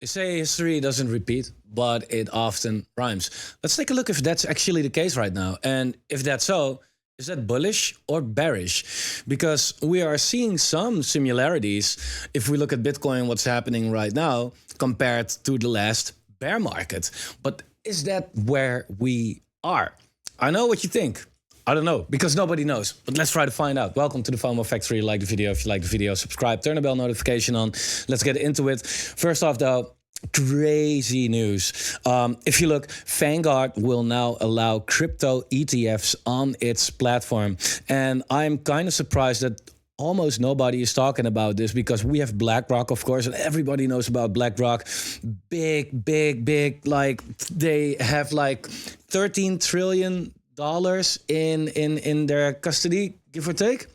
They say history doesn't repeat, but it often rhymes. Let's take a look if that's actually the case right now. And if that's so, is that bullish or bearish? Because we are seeing some similarities if we look at Bitcoin, what's happening right now, compared to the last bear market. But is that where we are? I know what you think. I don't know, because nobody knows. But let's try to find out. Welcome to the Fomo Factory. Like the video. If you like the video, subscribe, turn the bell notification on. Let's get into it. First off, though, crazy news. If you look, Vanguard will now allow crypto ETFs on its platform. And I'm kind of surprised that almost nobody is talking about this, because we have BlackRock, of course, and everybody knows about BlackRock. Big, like they have like $13 trillion in their custody, give or take.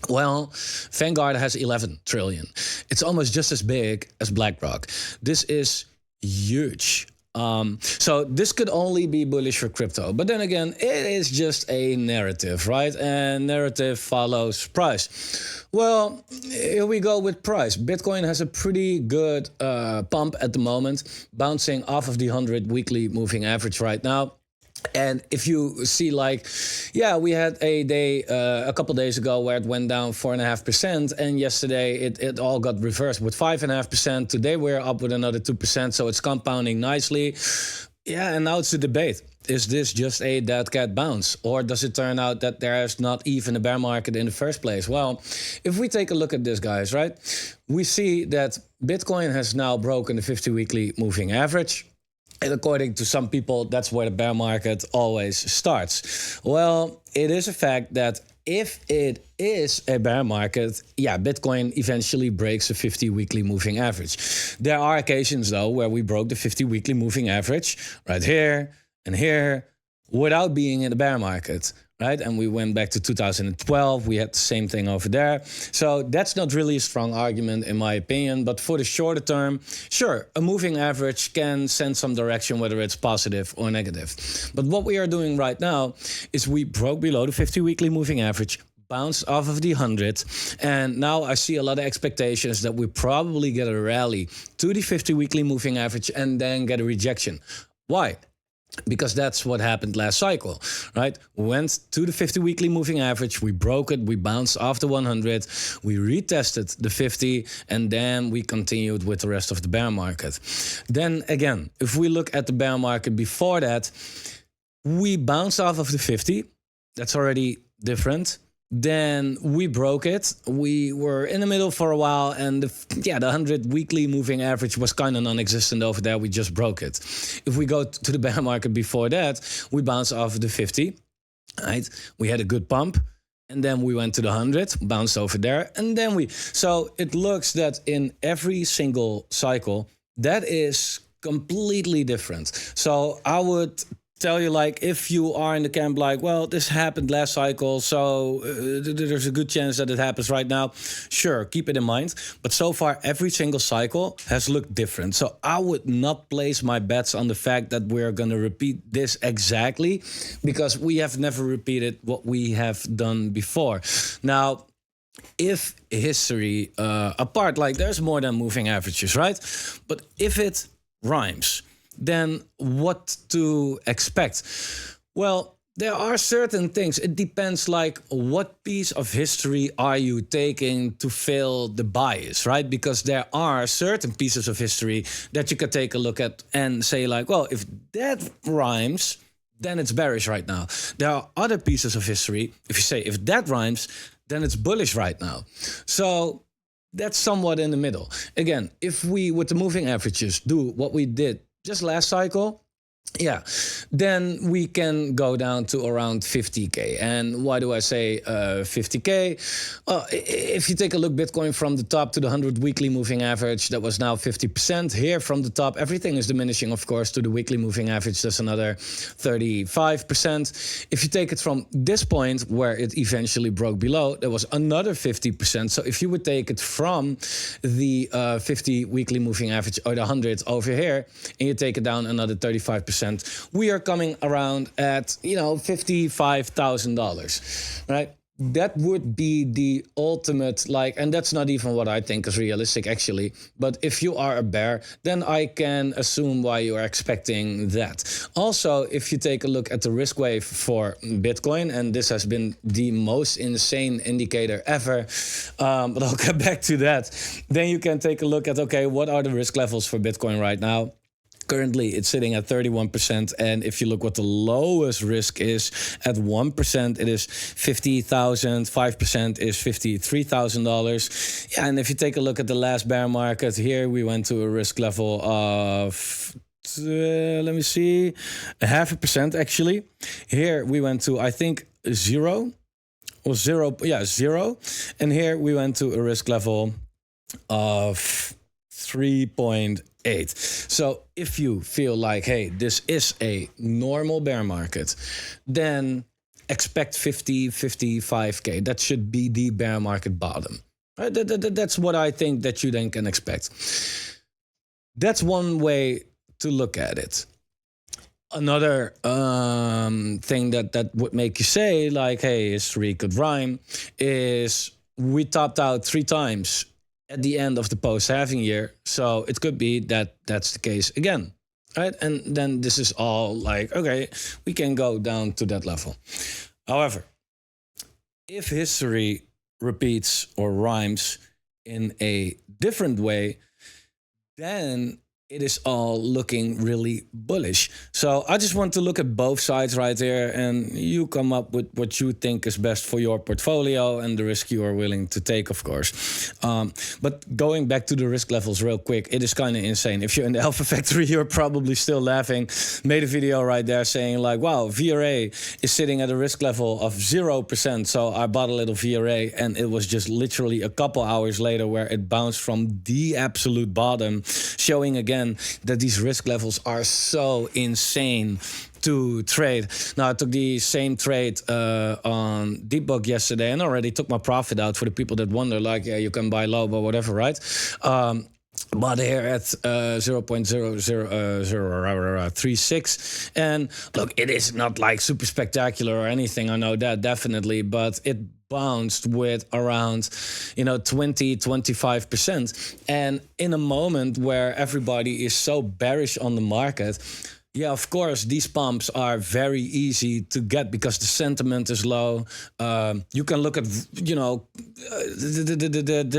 Well, Vanguard has 11 trillion. It's almost just as big as BlackRock. This is huge. So this could only be bullish for crypto. But then again, it is just a narrative, right? And narrative follows price. Well, here we go with price. Bitcoin has a pretty good pump at the moment, bouncing off of the 100 weekly moving average right now. And if you see, like, yeah, we had a day a couple days ago where it went down 4.5%, and yesterday it all got reversed with 5.5%. Today we're up with another 2%, so it's compounding nicely. Yeah, and now it's the debate. Is this just a dead cat bounce, or does it turn out that there's not even a bear market in the first place? Well, if we take a look at this, guys, right, we see that Bitcoin has now broken the 50 weekly moving average. And according to some people, that's where the bear market always starts. Well, it is a fact that if it is a bear market, yeah, Bitcoin eventually breaks the 50 weekly moving average. There are occasions, though, where we broke the 50 weekly moving average right here and here without being in the bear market. Right? And we went back to 2012. We had the same thing over there. So that's not really a strong argument, in my opinion. But for the shorter term, sure, a moving average can send some direction, whether it's positive or negative. But what we are doing right now is we broke below the 50 weekly moving average, bounced off of the 100, and now I see a lot of expectations that we probably get a rally to the 50 weekly moving average and then get a rejection. Why? Because that's what happened last cycle, right? We went to the 50 weekly moving average, we broke it, we bounced off the 100, we retested the 50, and then we continued with the rest of the bear market. Then again, if we look at the bear market before that, we bounced off of the 50. That's already different. Then we broke it. We were in the middle for a while, and the 100 weekly moving average was kind of non-existent over there. We just broke it. If we go to the bear market before that, we bounced off the 50, right? We had a good pump, and then we went to the 100, bounced over there, and then so it looks that in every single cycle, that is completely different. So I would tell you, like, if you are in the camp like, well, this happened last cycle, so there's a good chance that it happens right now, sure, keep it in mind. But so far, every single cycle has looked different. So I would not place my bets on the fact that we're going to repeat this exactly, because we have never repeated what we have done before. Now, if history apart, like, there's more than moving averages, right? But if it rhymes, then what to expect? Well, there are certain things. It depends, like, what piece of history are you taking to fill the bias, right? Because there are certain pieces of history that you could take a look at and say, like, well, if that rhymes, then it's bearish right now. There are other pieces of history, if you say, if that rhymes, then it's bullish right now. So that's somewhat in the middle. Again, if we, with the moving averages, do what we did just last cycle, yeah, then we can go down to around 50K. And why do I say 50K? Well, if you take a look, Bitcoin from the top to the 100 weekly moving average, that was now 50%. Here from the top, everything is diminishing, of course, to the weekly moving average, that's another 35%. If you take it from this point where it eventually broke below, there was another 50%. So if you would take it from the 50 weekly moving average, or the 100 over here, and you take it down another 35%, we are coming around at, $55,000, right? that would be the ultimate, like, and that's not even what I think is realistic actually. But if you are a bear, then I can assume why you are expecting that. Also, if you take a look at the risk wave for Bitcoin, and this has been the most insane indicator ever, but I'll get back to that. Then you can take a look at, okay, what are the risk levels for Bitcoin right now? Currently, it's sitting at 31%. And if you look what the lowest risk is at 1%, it is $50,000. 5% is $53,000. Yeah, and if you take a look at the last bear market here, we went to a risk level of let me see, 0.5% actually. Here we went to, I think, zero. And here we went to a risk level of 3.8. So if you feel like, hey, this is a normal bear market, then expect 50, 55K. That should be the bear market bottom. Right? That's what I think that you then can expect. That's one way to look at it. Another thing that would make you say, like, hey, history could rhyme, is we topped out 3 times at the end of the post-halving year. So it could be that that's the case again, right? And then this is all like, okay, we can go down to that level. However, if history repeats or rhymes in a different way, then it is all looking really bullish. So I just want to look at both sides right there, and you come up with what you think is best for your portfolio and the risk you are willing to take, of course. But going back to the risk levels real quick, it is kind of insane. If you're in the Alpha Factory, you're probably still laughing. Made a video right there saying like, wow, VRA is sitting at a risk level of 0%. So I bought a little VRA, and it was just literally a couple hours later where it bounced from the absolute bottom, showing again that these risk levels are so insane to trade. Now, I took the same trade on Deepbook yesterday and already took my profit out for the people that wonder, like, yeah, you can buy low, but whatever, right? But here at 0.0036. And look, it is not like super spectacular or anything, I know that definitely, but it bounced with around 20-25%. And in a moment where everybody is so bearish on the market, yeah, of course, these pumps are very easy to get because the sentiment is low. You can look at, the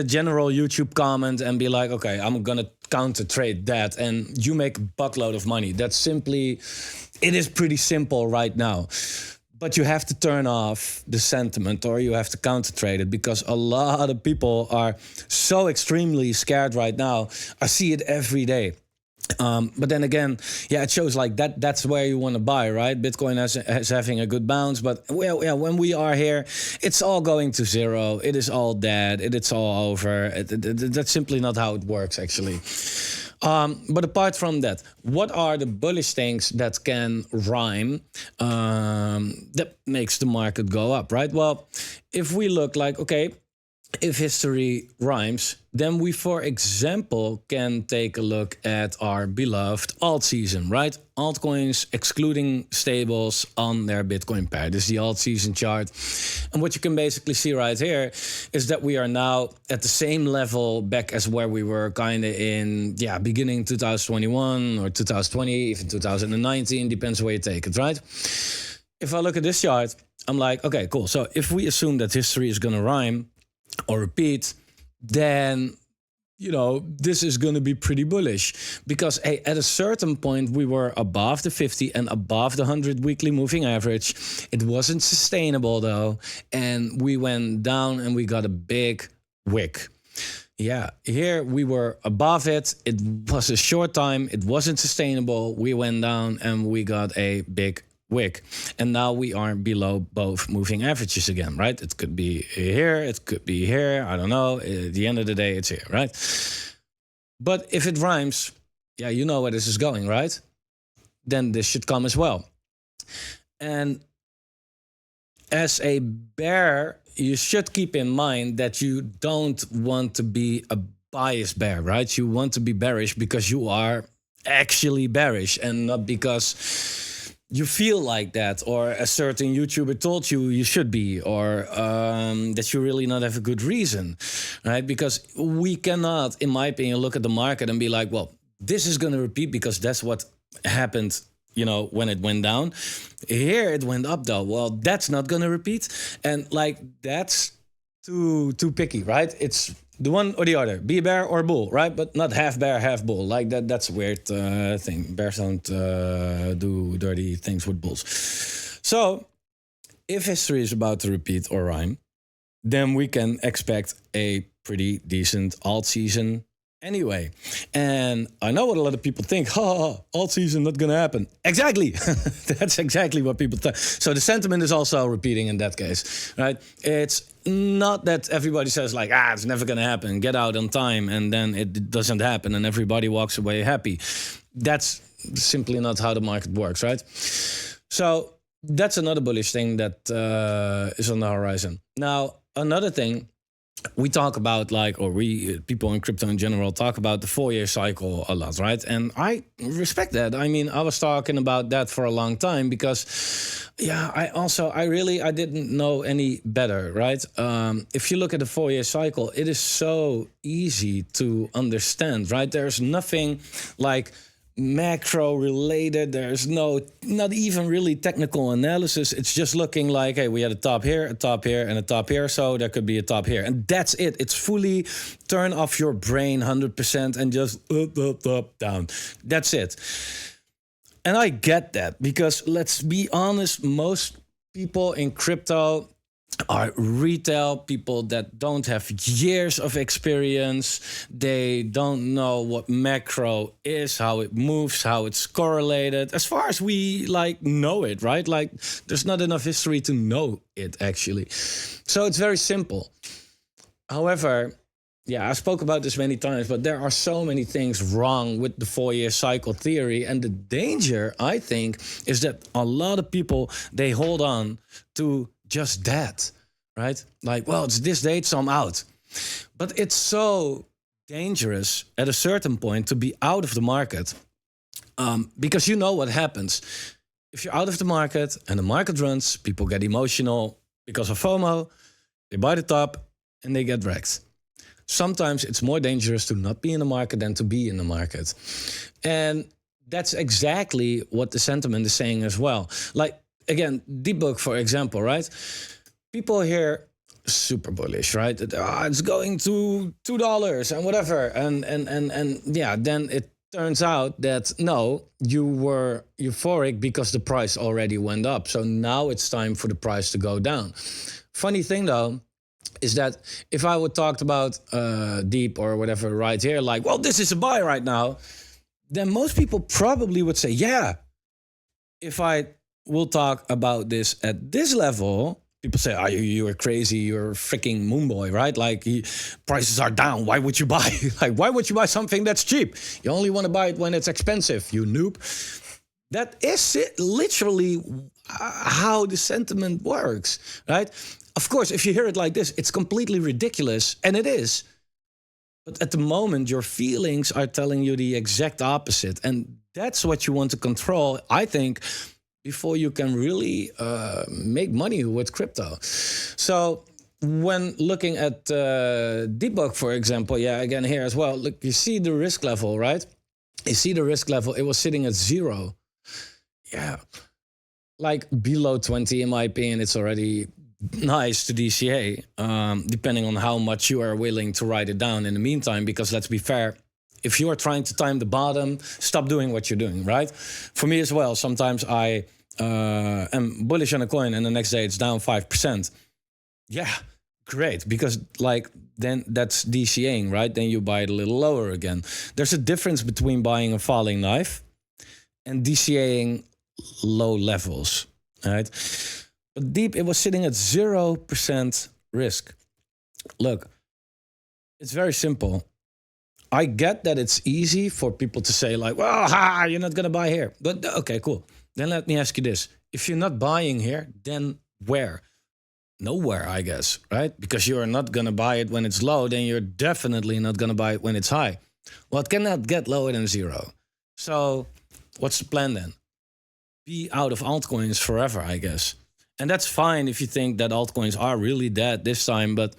general YouTube comment and be like, okay, I'm going to counter trade that. And you make a buckload of money. That's simply, it is pretty simple right now. But you have to turn off the sentiment, or you have to counter trade it, because a lot of people are so extremely scared right now. I see it every day. But then again, yeah, it shows like that's where you want to buy, right? Bitcoin is having a good bounce, but well, yeah, when we are here, it's all going to zero. It is all dead. It's all over. That's simply not how it works, actually. But apart from that, what are the bullish things that can rhyme that makes the market go up, right? Well, if we look like, okay, if history rhymes, then we, for example, can take a look at our beloved alt season, right? Altcoins excluding stables on their Bitcoin pair. This is the alt season chart. And what you can basically see right here is that we are now at the same level back as where we were kind of in, beginning 2021 or 2020, even 2019, depends where you take it, right? If I look at this chart, I'm like, okay, cool. So if we assume that history is going to rhyme or repeat, then this is going to be pretty bullish, because at a certain point we were above the 50 and above the 100 weekly moving average. It wasn't sustainable though, and we went down and we got a big wick. Yeah, here we were above it. It was a short time. It wasn't sustainable. We went down and we got a big wick, and now we are below both moving averages again, right? It could be here, it could be here, I don't know. At the end of the day, it's here, right? But if it rhymes, yeah, you know where this is going, right? Then this should come as well. And as a bear, you should keep in mind that you don't want to be a biased bear, right? You want to be bearish because you are actually bearish, and not because you feel like that, or a certain YouTuber told you you should be, or that you really not have a good reason, right? Because we cannot, in my opinion, look at the market and be like, well, this is going to repeat because that's what happened, you know, when it went down. Here it went up though. Well, that's not going to repeat. And like, that's too picky, right? It's the one or the other, be a bear or a bull, right? But not half bear, half bull. Like that's a weird thing. Bears don't do dirty things with bulls. So if history is about to repeat or rhyme, then we can expect a pretty decent alt season anyway. And I know what a lot of people think, alt season not gonna happen. Exactly. That's exactly what people think. So the sentiment is also repeating in that case, right? It's not that everybody says like, it's never gonna happen, get out on time, and then it doesn't happen and everybody walks away happy. That's simply not how the market works, right? So that's another bullish thing that is on the horizon. Now, another thing, we talk about people in crypto in general talk about the 4-year cycle a lot, right? And I respect that. I mean, I was talking about that for a long time because, I didn't know any better, right? If you look at the 4-year cycle, it is so easy to understand, right? There's nothing like macro related. There's not even really technical analysis. It's just looking like, hey, we had a top here, and a top here, so there could be a top here, and that's it. It's fully turn off your brain 100% and just up, down. That's it. And I get that because let's be honest, most people in crypto are retail people that don't have years of experience. They don't know what macro is, how it moves, how it's correlated. As far as we know it, right? Like there's not enough history to know it actually. So it's very simple. However, I spoke about this many times, but there are so many things wrong with the 4-year cycle theory. And the danger, I think, is that a lot of people, they hold on to just that, right? Like, well, it's this date, so I'm out. But it's so dangerous at a certain point to be out of the market because you know what happens. If you're out of the market and the market runs, people get emotional because of FOMO, they buy the top and they get wrecked. Sometimes it's more dangerous to not be in the market than to be in the market. And that's exactly what the sentiment is saying as well. Like, again, deep book, for example, right? People here super bullish, right? It's going to $2 and whatever. And then it turns out that no, you were euphoric because the price already went up. So now it's time for the price to go down. Funny thing though, is that if I would talk about deep or whatever right here, like, well, this is a buy right now, then most people probably would say, yeah, if I will talk about this at this level, people say, you are crazy, you're a freaking moon boy, right? Like prices are down, why would you buy? Like, why would you buy something that's cheap? You only want to buy it when it's expensive, you noob. That is it, literally how the sentiment works, right? Of course, if you hear it like this, it's completely ridiculous, and it is. But at the moment, your feelings are telling you the exact opposite. And that's what you want to control, I think, before you can really make money with crypto. So when looking at debug, for example, again here as well, look, you see the risk level, right? You see the risk level, it was sitting at 0. Yeah, like below 20, in my opinion, it's already nice to DCA, depending on how much you are willing to write it down in the meantime, because let's be fair, if you are trying to time the bottom, stop doing what you're doing, right? For me as well, sometimes I am bullish on a coin and the next day it's down 5%. Yeah, great, because then that's DCAing, right? Then you buy it a little lower again. There's a difference between buying a falling knife and DCAing low levels, right? But deep, it was sitting at 0% risk. Look, it's very simple. I get that it's easy for people to say like, well, you're not going to buy here. But okay, cool. Then let me ask you this. If you're not buying here, then where? Nowhere, I guess, right? Because you're not going to buy it when it's low, then you're definitely not going to buy it when it's high. Well, it cannot get lower than 0. So what's the plan then? be out of altcoins forever, I guess. And that's fine if you think that altcoins are really dead this time. But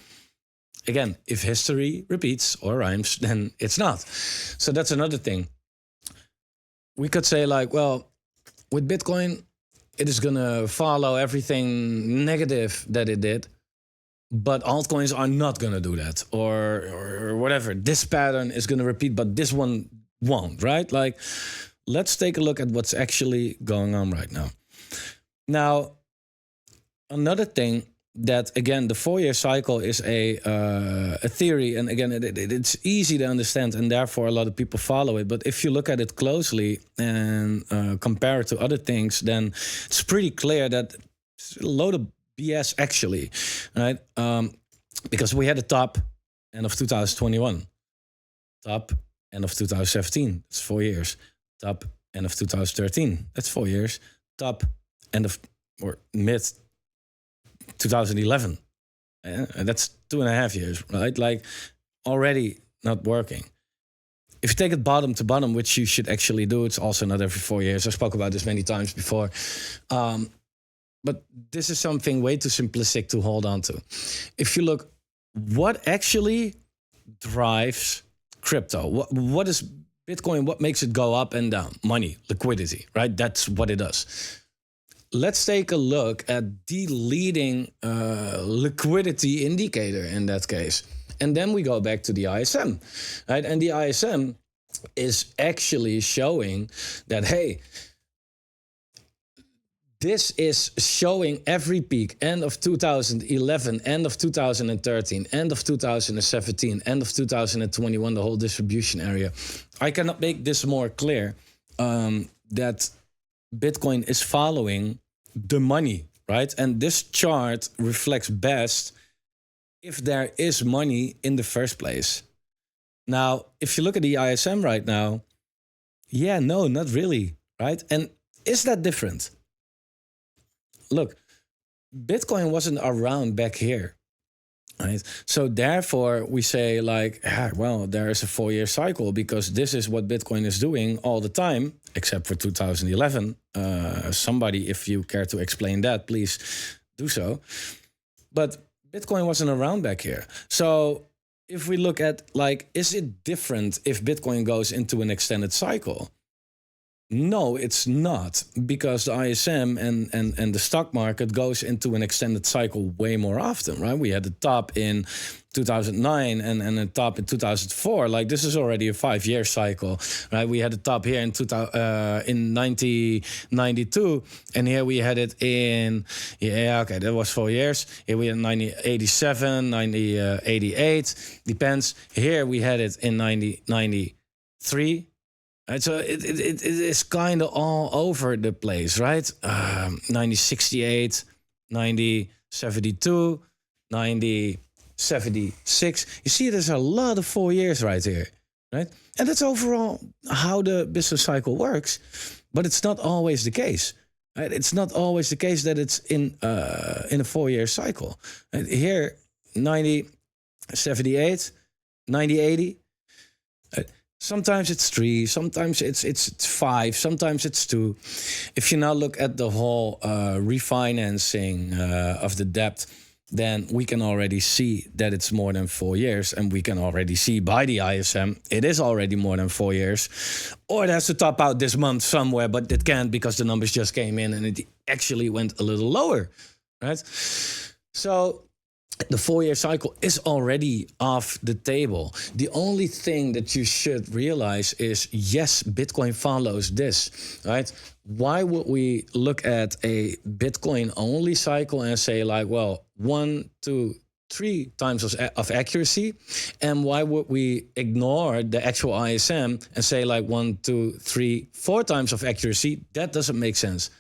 again, if history repeats or rhymes, then it's not. So that's another thing. We could say like, well, with Bitcoin, it is going to follow everything negative that it did. But altcoins are not going to do that, or whatever. This pattern is going to repeat, but this one won't, right? Like, let's take a look at what's actually going on right now. Now, another thing that, again, the 4-year cycle is a theory, and again, it's easy to understand, and therefore a lot of people follow it. But if you look at it closely and compare it to other things, then it's pretty clear that it's a load of BS actually, right? Because we had a top end of 2021, top end of 2017, that's 4 years, top end of 2013, that's 4 years, top end of or mid 2011, that's 2.5 years, right? Like already not working. If you take it bottom to bottom, which you should actually do, it's also not every 4 years. I spoke about this many times before. But this is something way too simplistic to hold on to. If you look, what actually drives crypto? What is Bitcoin? What makes it go up and down? Money, liquidity, right? That's what it does. Let's take a look at the leading liquidity indicator in that case. And then we go back to the ISM, right? And the ISM is actually showing that, hey, this is showing every peak, end of 2011, end of 2013, end of 2017, end of 2021, the whole distribution area. I cannot make this more clear that Bitcoin is following the money, right? And this chart reflects best if there is money in the first place. Now, if you look at the ISM right now, yeah, no, not really, right? And is that different? Look, Bitcoin wasn't around back here, right? So therefore we say like, well, there is a 4-year cycle because this is what Bitcoin is doing all the time, except for 2011. Somebody, if you care to explain that, please do so. But Bitcoin wasn't around back here. So if we look at like, is it different if Bitcoin goes into an extended cycle? No, it's not, because the ISM and the stock market goes into an extended cycle way more often, right? We had the top in 2009 and a top in 2004. Like, this is already a 5-year cycle, right? We had the top here in 1992, and here we had it in, okay, that was 4 years. Here we had 1987, 1988, depends. Here we had it in 1993. Right, so it is kind of all over the place, right? 1968, 1972, 1976. You see, there's a lot of 4 years right here, right? And that's overall how the business cycle works, but it's not always the case. Right? It's not always the case that it's in a 4-year cycle. Right? Here, 1978, 1980. Sometimes it's 3, sometimes it's 5, sometimes it's 2. If you now look at the whole refinancing of the debt, then we can already see that it's more than 4 years. And we can already see by the ISM, it is already more than 4 years. Or it has to top out this month somewhere, but it can't because the numbers just came in and it actually went a little lower, right? So the 4-year cycle is already off the table. The only thing that you should realize is, yes, Bitcoin follows this, right? Why would we look at a Bitcoin-only cycle and say like, well, 1, 2, 3 times of accuracy? And why would we ignore the actual ISM and say like 1, 2, 3, 4 times of accuracy? That doesn't make sense,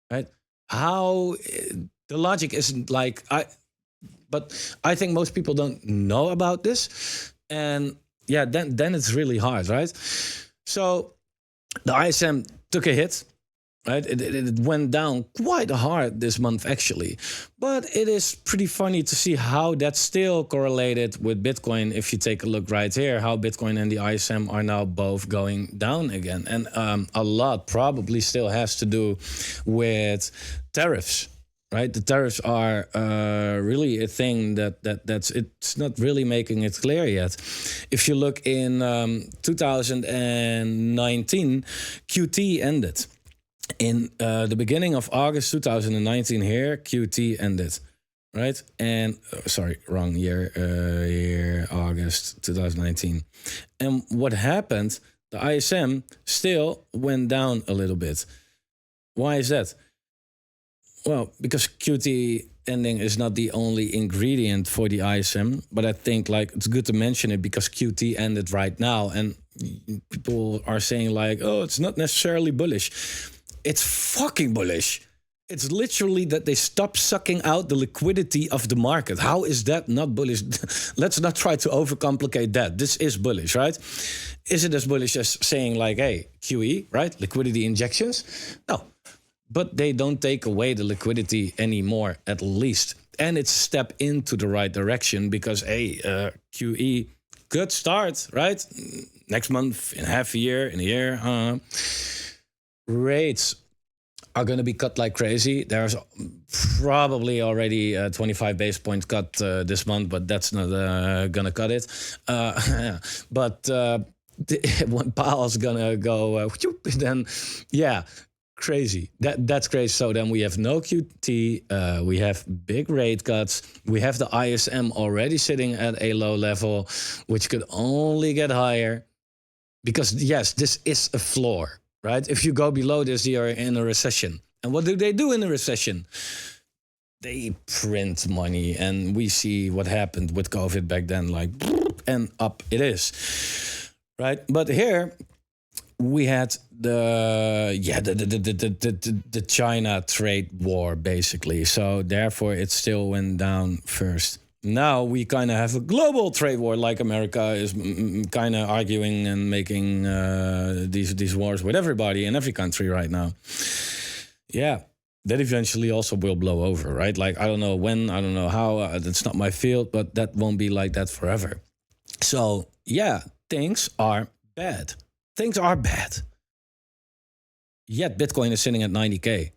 right? How the logic isn't like but I think most people don't know about this. And yeah, then it's really hard, right? So the ISM took a hit, right? It went down quite hard this month, actually. But it is pretty funny to see how that's still correlated with Bitcoin. If you take a look right here, how Bitcoin and the ISM are now both going down again. And a lot probably still has to do with tariffs. Right, the tariffs are really a thing that's it's not really making it clear yet. If you look in 2019, QT ended. In the beginning of August 2019, here QT ended, right? And sorry, wrong year, August 2019. And what happened? The ISM still went down a little bit. Why is that? Well, because QT ending is not the only ingredient for the ISM, but I think like it's good to mention it because QT ended right now, and people are saying like, oh, it's not necessarily bullish. It's fucking bullish. It's literally that they stop sucking out the liquidity of the market. How is that not bullish? Let's not try to overcomplicate that. This is bullish, right? Is it as bullish as saying like, hey, QE, right? Liquidity injections? No. But they don't take away the liquidity anymore, at least. And it's a step into the right direction because, hey, QE could start, right? Next month, in half a year, in a year. Rates are going to be cut like crazy. There's probably already a 25 base point cut this month, but that's not going to cut it. But when Powell's going to go, then, yeah. Crazy. That's crazy. So then we have no QT. We have big rate cuts. We have the ISM already sitting at a low level, which could only get higher. Because yes, this is a floor, right? If you go below this, you're in a recession. And what do they do in a recession? They print money, and we see what happened with COVID back then, like, and up it is, right? But here we had the China trade war, basically. So therefore, it still went down first. Now we kind of have a global trade war, like America is kind of arguing and making these wars with everybody in every country right now. Yeah, that eventually also will blow over, right? Like, I don't know when, I don't know how, that's not my field, but that won't be like that forever. So yeah, things are bad. Things are bad. Yet Bitcoin is sitting at 90K,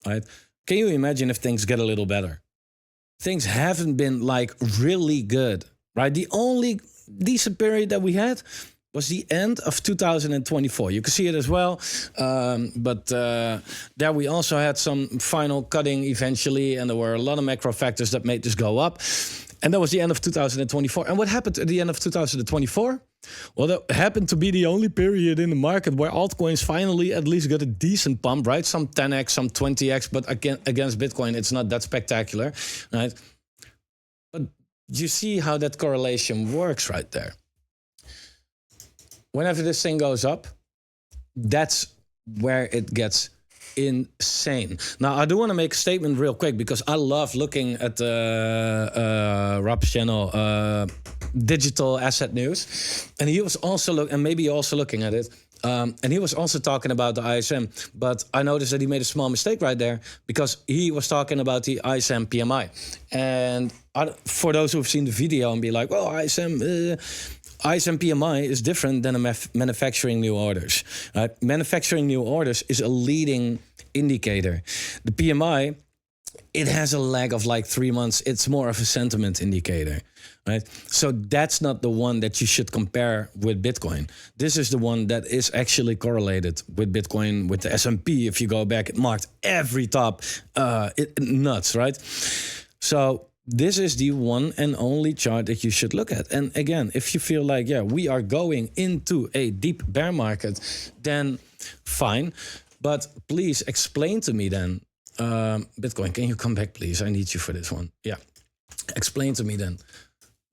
right? Can you imagine if things get a little better? Things haven't been like really good, right? The only decent period that we had was the end of 2024. You can see it as well. But there we also had some final cutting eventually, and there were a lot of macro factors that made this go up. And that was the end of 2024. And what happened at the end of 2024? Well, that happened to be the only period in the market where altcoins finally at least got a decent pump, right? Some 10x, some 20x, but again, against Bitcoin, it's not that spectacular, right? But you see how that correlation works right there. Whenever this thing goes up, that's where it gets insane. Now, I do want to make a statement real quick because I love looking at Rob's channel, Digital Asset News, and he was also maybe also looking at it. And he was also talking about the ISM, but I noticed that he made a small mistake right there because he was talking about the ISM PMI. And for those who've seen the video and be like, well, ISM PMI is different than a manufacturing new orders. Manufacturing new orders is a leading indicator. The PMI, it has a lag of like 3 months. It's more of a sentiment indicator, right? So that's not the one that you should compare with Bitcoin. This is the one that is actually correlated with Bitcoin, with the S&P. If you go back, it marked every top. Nuts, right? So this is the one and only chart that you should look at. And again, if you feel like, yeah, we are going into a deep bear market, then fine. But please explain to me then, Bitcoin, can you come back, please? I need you for this one. Yeah. Explain to me then,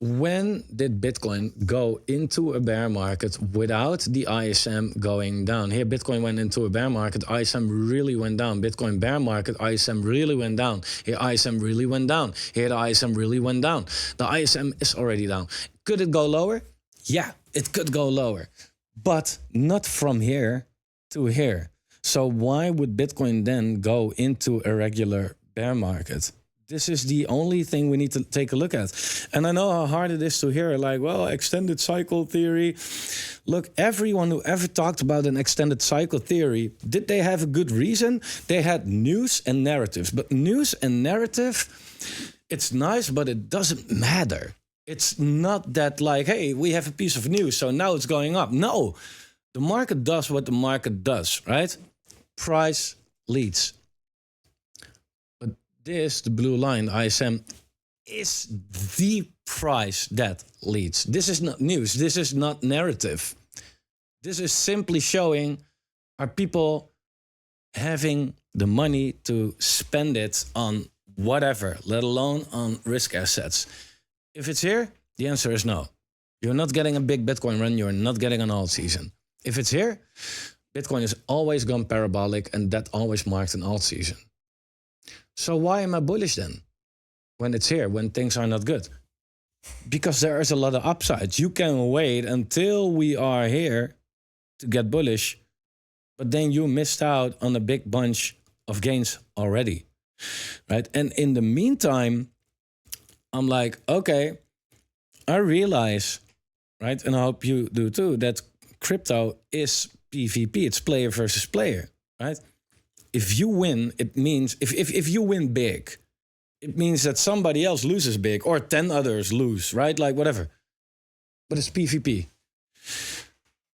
when did Bitcoin go into a bear market without the ISM going down? Here, Bitcoin went into a bear market, ISM really went down. Bitcoin bear market, ISM really went down. Here, ISM really went down. Here, the ISM really went down. The ISM is already down. Could it go lower? Yeah, it could go lower, but not from here to here. So why would Bitcoin then go into a regular bear market? This is the only thing we need to take a look at. And I know how hard it is to hear, like, well, extended cycle theory. Look, everyone who ever talked about an extended cycle theory, did they have a good reason? They had news and narratives. But news and narrative, it's nice, but it doesn't matter. It's not that like, hey, we have a piece of news, so now it's going up. No, the market does what the market does, right? Price leads. But this, the blue line, ISM, is the price that leads. This is not news. This is not narrative. This is simply showing, are people having the money to spend it on whatever, let alone on risk assets? If it's here, the answer is no. You're not getting a big Bitcoin run. You're not getting an alt season. If it's here, Bitcoin has always gone parabolic, and that always marked an alt season. So why am I bullish then? When it's here, when things are not good? Because there is a lot of upsides. You can wait until we are here to get bullish, but then you missed out on a big bunch of gains already, right? And in the meantime, I'm like, okay, I realize, right, and I hope you do too, that crypto is PvP. It's player versus player, right? If you win, it means, if you win big, it means that somebody else loses big or 10 others lose, right? Like whatever. But it's PvP.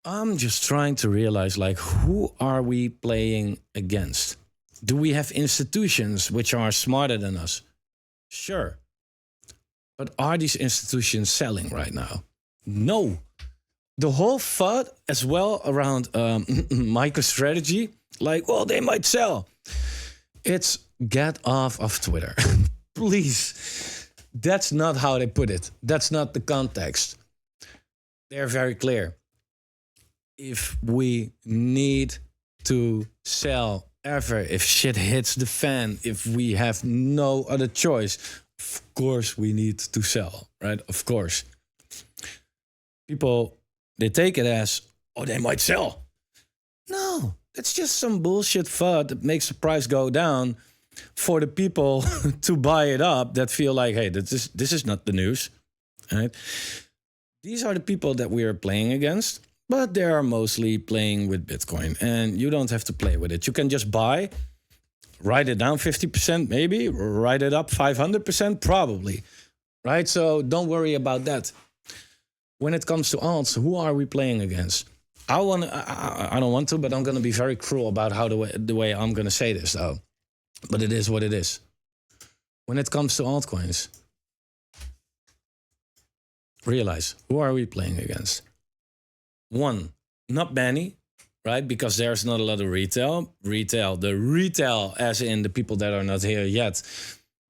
I'm just trying to realize, like, who are we playing against? Do we have institutions which are smarter than us? Sure. But are these institutions selling right now? No. The whole FUD as well around MicroStrategy, like, well, they might sell. It's get off of Twitter. Please. That's not how they put it. That's not the context. They're very clear. If we need to sell ever, if shit hits the fan, if we have no other choice, of course we need to sell, right? Of course. People, they take it as, oh, they might sell. No, it's just some bullshit FUD that makes the price go down for the people to buy it up that feel like, hey, this is not the news, right? These are the people that we are playing against, but they are mostly playing with Bitcoin, and you don't have to play with it. You can just buy, write it down 50%, maybe, write it up 500%, probably, right? So don't worry about that. When it comes to alts, who are we playing against? I don't want to, but I'm going to be very cruel about how the way I'm going to say this, though. But it is what it is. When it comes to altcoins, realize, who are we playing against? One, not many, right? Because there's not a lot of retail. The retail, as in the people that are not here yet,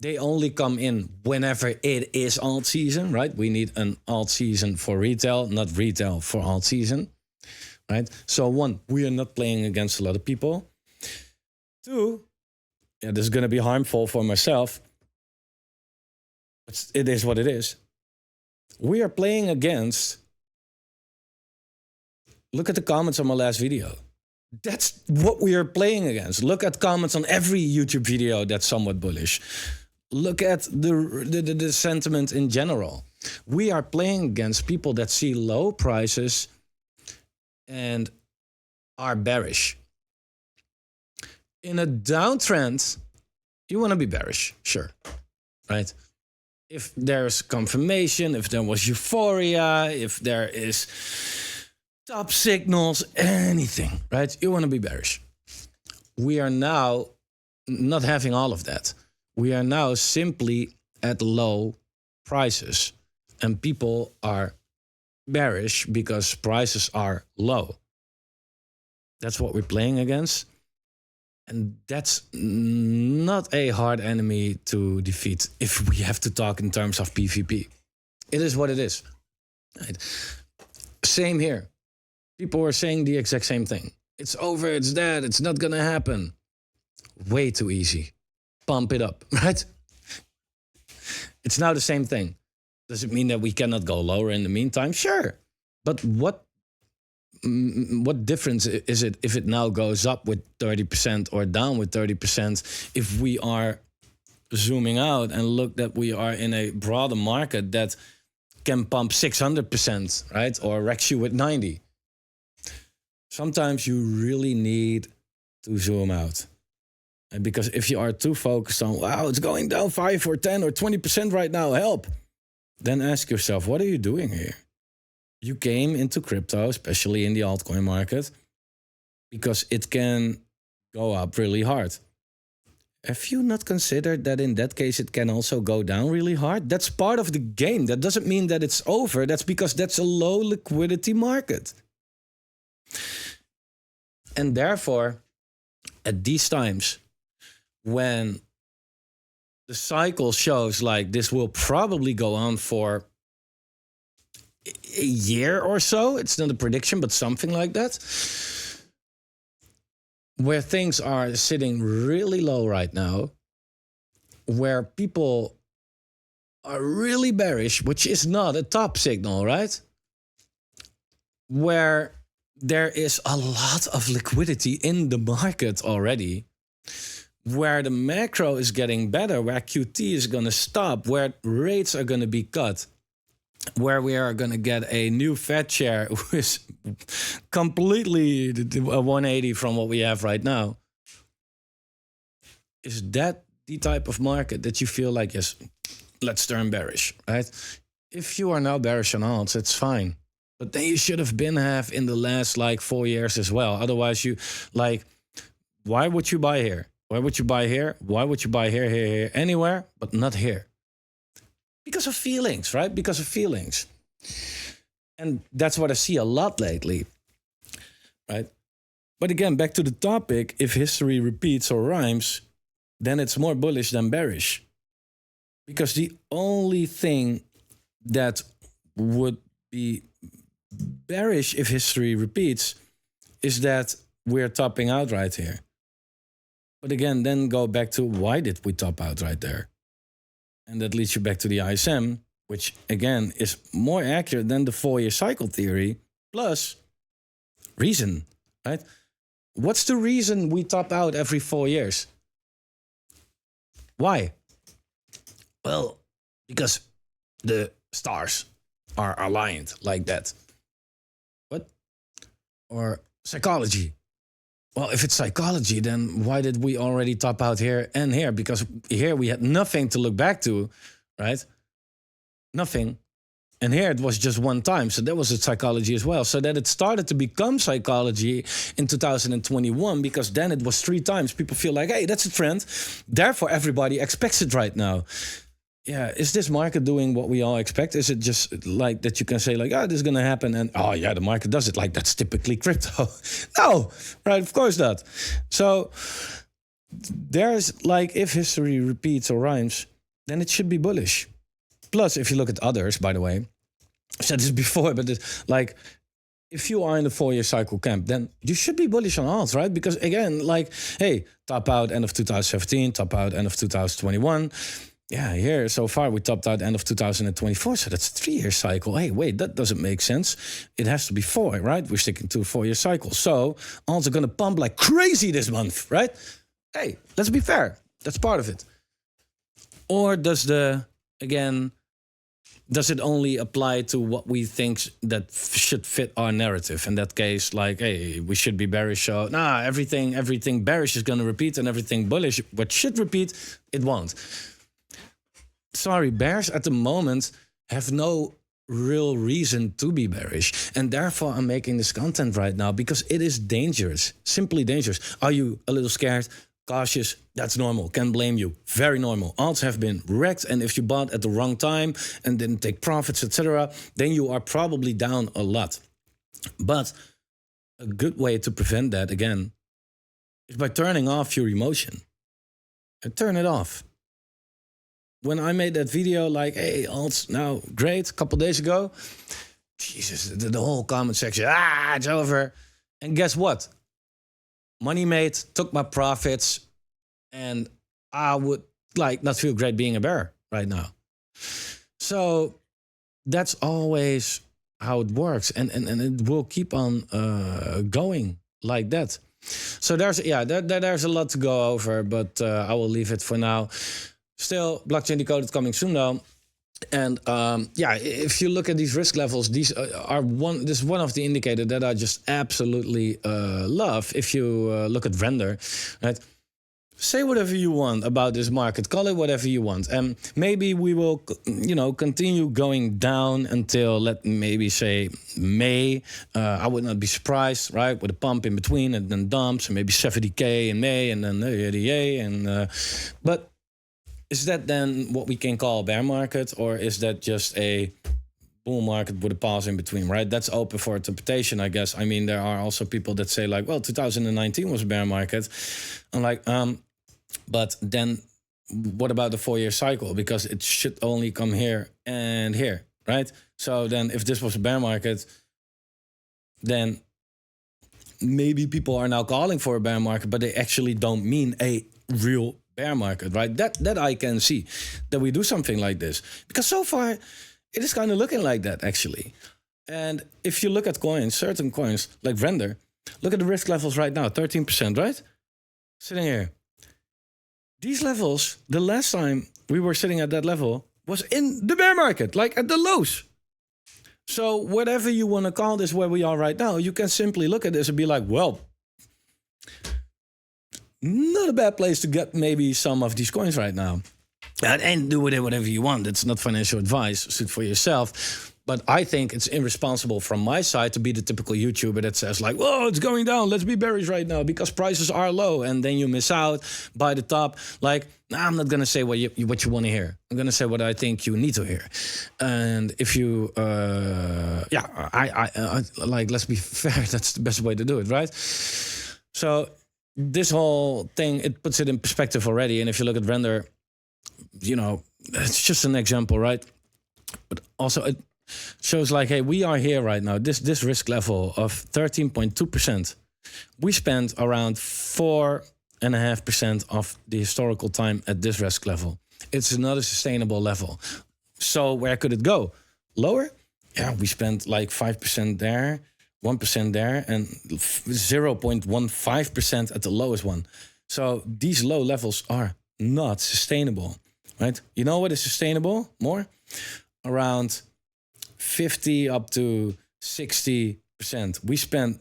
they only come in whenever it is alt season, right? We need an alt season for retail, not retail for alt season, right? So one, we are not playing against a lot of people. Two, yeah, this is going to be harmful for myself. But it is what it is. We are playing against, look at the comments on my last video. That's what we are playing against. Look at comments on every YouTube video that's somewhat bullish. Look at the sentiment in general. We are playing against people that see low prices and are bearish. In a downtrend, you want to be bearish, sure, right? If there's confirmation, if there was euphoria, if there is top signals, anything, right? You want to be bearish. We are now not having all of that. We are now simply at low prices, and people are bearish because prices are low. That's what we're playing against. And that's not a hard enemy to defeat if we have to talk in terms of PvP. It is what it is. Right? Same here. People are saying the exact same thing. It's over, it's dead, it's not gonna happen. Way too easy. Pump it up, right? It's now the same thing. Does it mean that we cannot go lower in the meantime? Sure. But what what difference is it if it now goes up with 30% or down with 30% if we are zooming out and look that we are in a broader market that can pump 600%, right? Or wrecks you with 90. Sometimes you really need to zoom out. And because if you are too focused on, wow, it's going down 5 or 10 or 20% right now, help. Then ask yourself, what are you doing here? You came into crypto, especially in the altcoin market, because it can go up really hard. Have you not considered that in that case it can also go down really hard? That's part of the game. That doesn't mean that it's over. That's because that's a low liquidity market. And therefore, at these times, when the cycle shows like this will probably go on for a year or so, it's not a prediction, but something like that, where things are sitting really low right now, where people are really bearish, which is not a top signal, right? Where there is a lot of liquidity in the market already, where the macro is getting better, where QT is going to stop, where rates are going to be cut, where we are going to get a new Fed chair who is completely a 180 from what we have right now. Is that the type of market that you feel like, yes, let's turn bearish, right? If you are now bearish on alts, it's fine. But then you should have been in the last like 4 years as well. Otherwise you like, why would you buy here? Why would you buy here? Why would you buy here, anywhere, but not here? Because of feelings, right? Because of feelings. And that's what I see a lot lately, right? But again, back to the topic, if history repeats or rhymes, then it's more bullish than bearish. Because the only thing that would be bearish if history repeats is that we're topping out right here. But again, then go back to why did we top out right there? And that leads you back to the ISM, which again is more accurate than the 4-year cycle theory, plus reason, right? What's the reason we top out every 4 years? Why? Well, because the stars are aligned like that. What? Or psychology. Well, if it's psychology, then why did we already top out here and here? Because here we had nothing to look back to, right? Nothing. And here it was just one time. So that was a psychology as well. So that it started to become psychology in 2021, because then it was 3 times. People feel like, hey, that's a trend. Therefore, everybody expects it right now. Yeah, is this market doing what we all expect? Is it just like that you can say like, oh, this is going to happen and oh yeah, the market does it. Like that's typically crypto. No, right? Of course not. So there's like, if history repeats or rhymes, then it should be bullish. Plus, if you look at others, by the way, I said this before, but like, if you are in the 4-year cycle camp, then you should be bullish on alts, right? Because again, like, hey, top out end of 2017, top out end of 2021. Yeah, here so far we topped out end of 2024, so that's a 3-year cycle. Hey, wait, that doesn't make sense. It has to be 4, right? We're sticking to a 4-year cycle. So alts are going to pump like crazy this month, right? Hey, let's be fair. That's part of it. Or does it only apply to what we think that should fit our narrative? In that case, like, hey, we should be bearish. So, everything bearish is going to repeat, and everything bullish, what should repeat, it won't. Sorry, bears at the moment have no real reason to be bearish. And therefore, I'm making this content right now because it is dangerous, simply dangerous. Are you a little scared? Cautious? That's normal. Can't blame you. Very normal. Alts have been wrecked, and if you bought at the wrong time and didn't take profits, etc., then you are probably down a lot. But a good way to prevent that, again, is by turning off your emotion. And turn it off. When I made that video, like, hey, alts now great, a couple days ago, Jesus, the whole comment section, it's over. And guess what? Money made, took my profits, and I would like not feel great being a bear right now. So that's always how it works, and it will keep on going like that. So there's a lot to go over, but I will leave it for now. Still, blockchain decoded coming soon though. And if you look at these risk levels, these are this is one of the indicators that I just absolutely love. If you look at render, right? Say whatever you want about this market, call it whatever you want, and maybe we will, continue going down until maybe say May. I would not be surprised, right, with a pump in between and then dumps, and maybe 70K in May, and then 80A, and but is that then what we can call a bear market, or is that just a bull market with a pause in between, right? That's open for interpretation, I guess. I mean, there are also people that say like, well, 2019 was a bear market. I'm like, but then what about the 4-year cycle? Because it should only come here and here, right? So then if this was a bear market, then maybe people are now calling for a bear market, but they actually don't mean a real bear market, right? That I can see, that we do something like this. Because so far, it is kind of looking like that, actually. And if you look at coins, certain coins, like Render, look at the risk levels right now, 13%, right? Sitting here. These levels, the last time we were sitting at that level was in the bear market, like at the lows. So whatever you want to call this where we are right now, you can simply look at this and be like, well, not a bad place to get maybe some of these coins right now. And do with it whatever you want. It's not financial advice, suit for yourself. But I think it's irresponsible from my side to be the typical YouTuber that says like, whoa, it's going down, let's be bearish right now because prices are low. And then you miss out, buy the top. Like, nah, I'm not going to say what you want to hear. I'm going to say what I think you need to hear. And if you, like, let's be fair, that's the best way to do it, right? So this whole thing, it puts it in perspective already. And if you look at Render, it's just an example, right? But also it shows like, hey, we are here right now. This risk level of 13.2%. We spent around 4.5% of the historical time at this risk level. It's not a sustainable level. So where could it go? Lower? Yeah, we spent like 5% there, 1% there, and 0.15% at the lowest one. So these low levels are not sustainable, right? You know what is sustainable? More? Around 50 up to 60%. We spent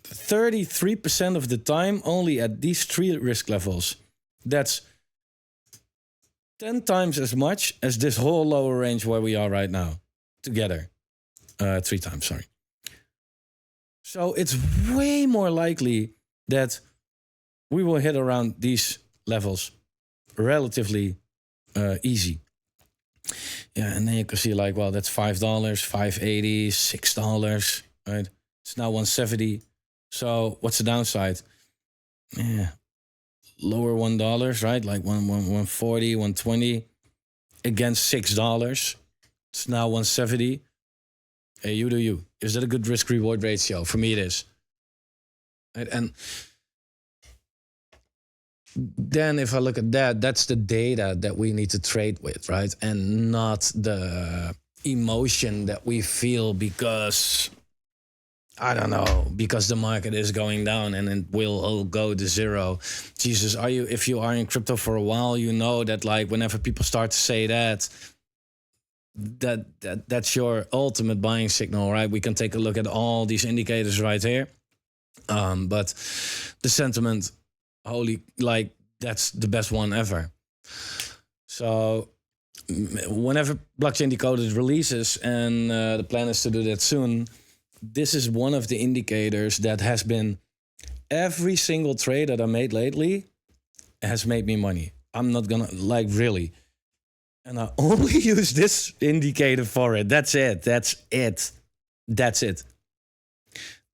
33% of the time only at these 3 risk levels. That's 10 times as much as this whole lower range where we are right now together. 3 times, sorry. So it's way more likely that we will hit around these levels relatively easy. Yeah, and then you can see like, well, that's $5, $5.80, $6, right? It's now $1.70. So what's the downside? Yeah, lower $1, right? Like $1.40, $1.20 against $6. It's now $1.70. Hey, you do you. Is that a good risk-reward ratio? For me, it is. Right? And then if I look at that, that's the data that we need to trade with, right? And not the emotion that we feel because, I don't know, because the market is going down and it will all go to zero. Jesus, if you are in crypto for a while, you know that like whenever people start to say that's your ultimate buying signal, right? We can take a look at all these indicators right here. But the sentiment, holy, like that's the best one ever. So whenever blockchain decoded releases, and the plan is to do that soon, this is one of the indicators that has been every single trade that I made lately has made me money. I'm not gonna, like, really. And I only use this indicator for it. That's it. That's it. That's it.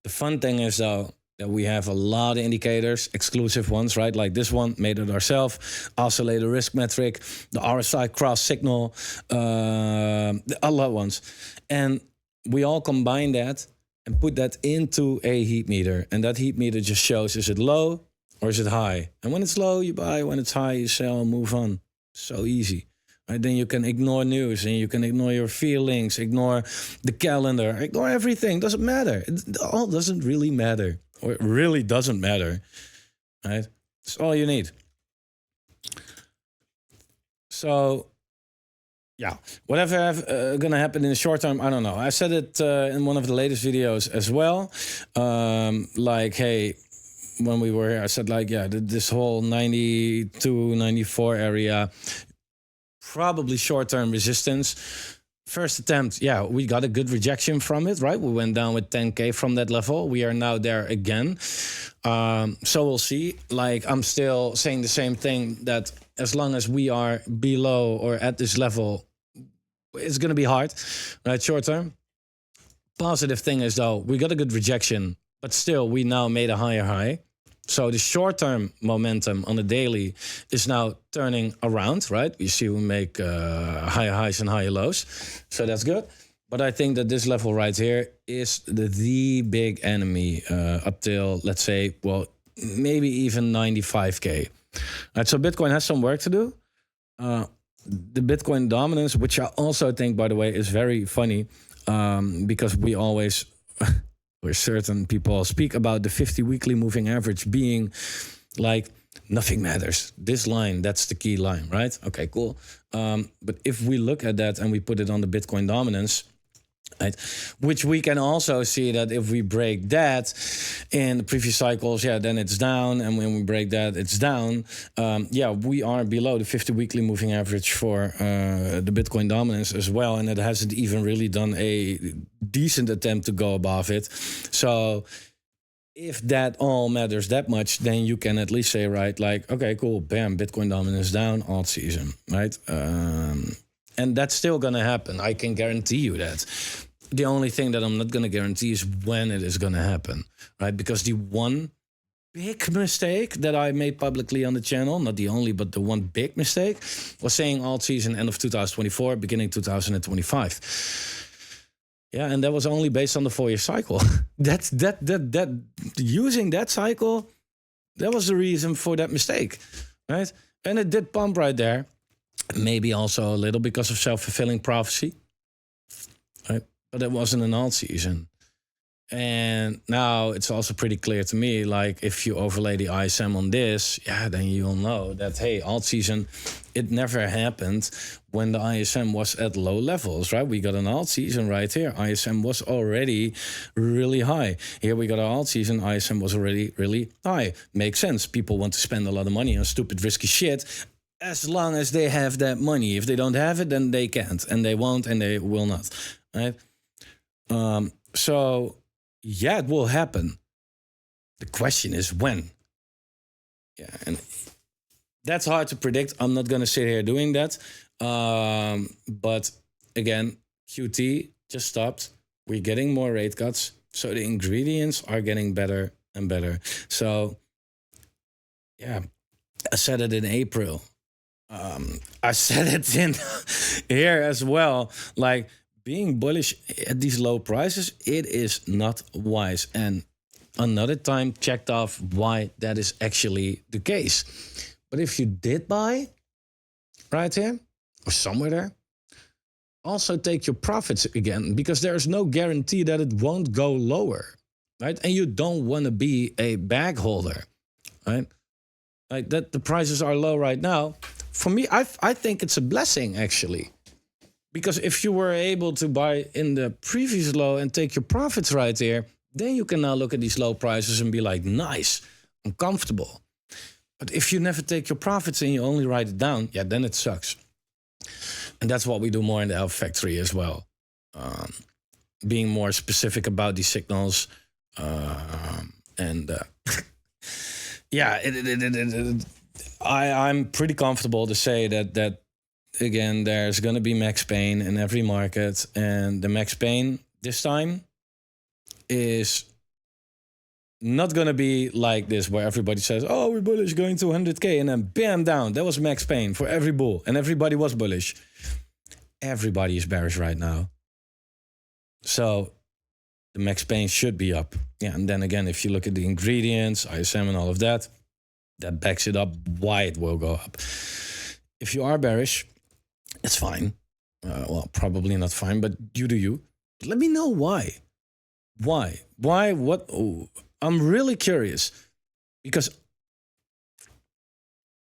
The fun thing is though, that we have a lot of indicators, exclusive ones, right? Like this one, made it ourselves. Oscillator risk metric, the RSI cross signal, a lot of ones. And we all combine that and put that into a heat meter. And that heat meter just shows, is it low or is it high? And when it's low, you buy. When it's high, you sell, move on. So easy. Right? Then you can ignore news and you can ignore your feelings, ignore the calendar, ignore everything. Doesn't matter. It all doesn't really matter, or it really doesn't matter. Right? It's all you need. So, yeah, whatever gonna happen in the short term, I don't know. I said it in one of the latest videos as well. Like, hey, when we were here, I said like, yeah, this whole 92, 94 area, probably short-term resistance. First attempt, yeah, we got a good rejection from it, right? We went down with 10K from that level. We are now there again. So we'll see. Like, I'm still saying the same thing, that as long as we are below or at this level, it's going to be hard, right? Short term. Positive thing is, though, we got a good rejection, but still we now made a higher high. So the short-term momentum on the daily is now turning around, right? You see we make higher highs and higher lows. So that's good. But I think that this level right here is the big enemy up till, let's say, well, maybe even 95K. Right, so Bitcoin has some work to do. The Bitcoin dominance, which I also think, by the way, is very funny, because we always... where certain people speak about the 50 weekly moving average being like nothing matters. This line, that's the key line, right? Okay, cool. But if we look at that and we put it on the Bitcoin dominance, right, which we can also see that if we break that in the previous cycles, yeah, then it's down. And when we break that, it's down. Yeah, we are below the 50 weekly moving average for the Bitcoin dominance as well. And it hasn't even really done a decent attempt to go above it. So if that all matters that much, then you can at least say, right, like, okay, cool, bam, Bitcoin dominance down, alt season, right? And that's still going to happen. I can guarantee you that. The only thing that I'm not going to guarantee is when it is going to happen, right? Because the one big mistake that I made publicly on the channel, not the only, but the one big mistake, was saying alt season end of 2024, beginning 2025. Yeah, and that was only based on the 4-year cycle. that using that cycle, that was the reason for that mistake, right? And it did pump right there. Maybe also a little because of self-fulfilling prophecy, right? But it wasn't an alt season. And now it's also pretty clear to me, like if you overlay the ISM on this, yeah, then you'll know that, hey, alt season, it never happened when the ISM was at low levels, right? We got an alt season right here. ISM was already really high. Here we got an alt season, ISM was already really high. Makes sense. People want to spend a lot of money on stupid, risky shit, as long as they have that money. If they don't have it, then they can't, and they won't, and they will not, right? So... yeah, it will happen. The question is when. Yeah, and that's hard to predict. I'm not going to sit here doing that. But again, QT just stopped. We're getting more rate cuts. So the ingredients are getting better and better. So, yeah, I said it in April. I said it in here as well. Like, being bullish at these low prices, it is not wise. And another time checked off why that is actually the case. But if you did buy right here or somewhere there, also take your profits again, because there's no guarantee that it won't go lower, right? And you don't want to be a bag holder, right? Like that the prices are low right now. For me, I think it's a blessing actually. Because if you were able to buy in the previous low and take your profits right here, then you can now look at these low prices and be like, nice, I'm comfortable. But if you never take your profits and you only write it down, yeah, then it sucks. And that's what we do more in the Alpha Factory as well. Being more specific about these signals. Yeah, I'm pretty comfortable to say that again, there's going to be max pain in every market. And the max pain this time is not going to be like this, where everybody says, oh, we're bullish going to 100K. And then bam, down. That was max pain for every bull. And everybody was bullish. Everybody is bearish right now. So the max pain should be up. Yeah, and then again, if you look at the ingredients, ISM and all of that, that backs it up why it will go up. If you are bearish, It's fine. Well, probably not fine, but you do you. Let me know why. Why? What? Oh, I'm really curious because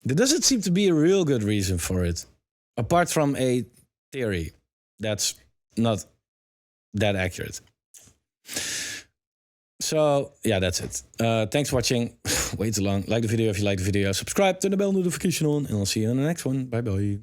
there doesn't seem to be a real good reason for it, apart from a theory that's not that accurate. So yeah, that's it. Thanks for watching. Way too long. Like the video if you like the video. Subscribe, turn the bell notification on, and I'll see you in the next one. Bye bye.